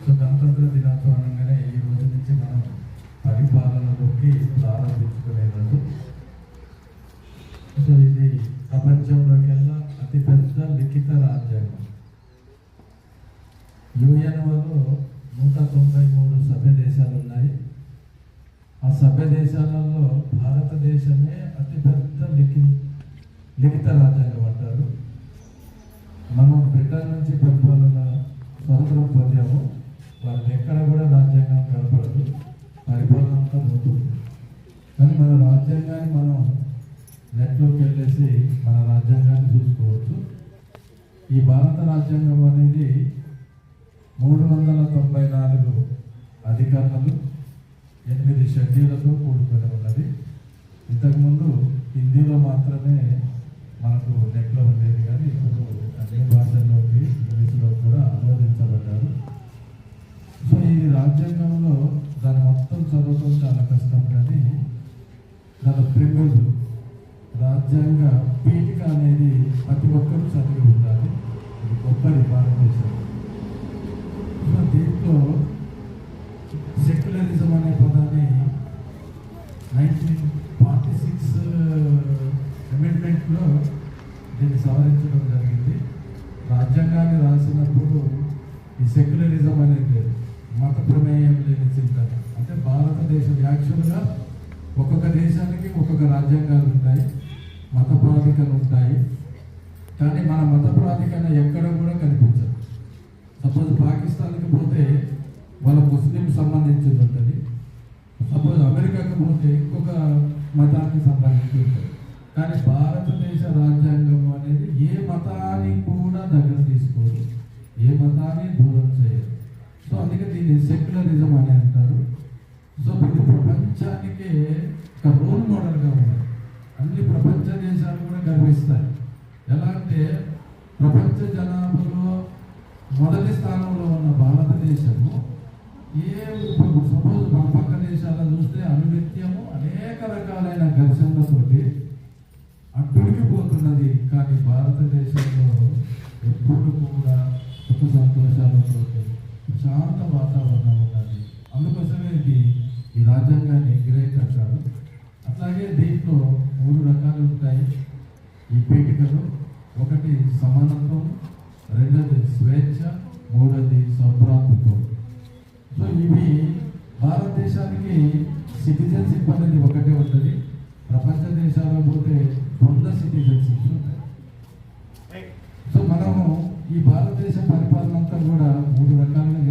So గణతంత్ర దినోత్సవం అనగానే ఈ రోజు నుంచి మనం పరిపాలనలోకి ప్రారంభించుకునే రోజు. సో ఇది ప్రపంచంలోకెల్లా అతిపెద్ద లిఖిత రాజ్యాంగం. యుఎన్ఓలో 193 సభ్య దేశాలు ఉన్నాయి. ఆ సభ్య దేశాలలో భారతదేశమే అతిపెద్ద లిఖిత రాజ్యాంగం అంటారు. మనం బ్రిటన్ నుంచి పరిపాలన స్వతంత్రం పొందాము. వాళ్ళకి ఎక్కడ కూడా రాజ్యాంగం కనపడదు, పరిపాలన అంతా పోతుంది. కానీ మన రాజ్యాంగాన్ని మనం నెట్లోకి వెళ్ళేసి మన రాజ్యాంగాన్ని చూసుకోవచ్చు. ఈ భారత రాజ్యాంగం అనేది 394 అధికరణలు, 8 షెడ్యూళ్లతో కూడుకొని ఉన్నది. ఇంతకుముందు హిందీలో మాత్రమే మనకు నెట్లో ఉండేది, కానీ ఇప్పుడు అన్ని భాషల్లోకి ఇంగ్లీష్లో కూడా అనువదించబడ్డారు. సో ఈ రాజ్యాంగంలో దాని మొత్తం చదవడం చాలా కష్టం, కానీ దాని ప్రిమిజ్ రాజ్యాంగ పీఠిక అనేది ప్రతి ఒక్కరూ చదివి ఉండాలి. ఇది గొప్పది భారతదేశం. సో దీంట్లో సెక్యులరిజం అనే పదాన్ని 1946 అమెండ్మెంట్లో దీన్ని సవరించడం జరిగింది. రాజ్యాంగాన్ని రాసినప్పుడు ఈ సెక్యులరిజం అనేది మత ప్రమేయం లేని చింతన, అంటే భారతదేశం యాక్చువల్గా ఒక్కొక్క దేశానికి ఒక్కొక్క రాజ్యాంగాలు ఉంటాయి, మత ప్రాధికలు ఉంటాయి. కానీ మన మత ప్రాధికన ఎక్కడ కూడా కనిపించదు. సపోజ్ పాకిస్తాన్కి పోతే వాళ్ళ ముస్లిం సంబంధించింది ఉంటుంది, సపోజ్ అమెరికాకి పోతే ఇంకొక మతానికి సంబంధించి ఉంటుంది. కానీ భారతదేశ రాజ్యాంగం అనేది ఏ మతాన్ని కూడా దగ్గర తీసుకోదు, ఏ మతాన్ని దూరం చేయదు. సో అందుకే దీన్ని సెక్యులరిజం అని అంటారు. సో ఇది ప్రపంచానికి ఒక రోల్ మోడల్గా ఉన్నది. అన్ని ప్రపంచ దేశాలు కూడా గర్విస్తాయి. ఎలా అంటే ప్రపంచ జనాభాలో మొదటి స్థానంలో ఉన్న భారతదేశము సపోజ్ మన పక్క దేశాలను చూస్తే అనునిత్యము అనేక రకాలైన ఘర్షణలతోటి అడ్డుడికిపోతున్నది. కానీ భారతదేశంలో ఎప్పుడు కూడా సుఖ సంతోషాలతో శాంత వాతావరణం ఉన్నది. అందుకోసమే ఈ రాజ్యాంగాన్ని గ్రేట్ అంటారు. అట్లాగే దీంట్లో 3 రకాలు ఉంటాయి ఈ పీఠికలు. ఒకటి సమానత్వం, రెండోది స్వేచ్ఛ, మూడోది సౌభ్రాతృత్వం. సో ఇవి భారతదేశానికి సిటిజన్షిప్ అనేది ఒకటే ఉంటుంది. ప్రపంచ దేశాలకు పోతే 100 సిటిజన్షిప్స్ ఉంటాయి. సో మనము ఈ భారతదేశ పరిపాలన అంతా కూడా 3 రకాలుగా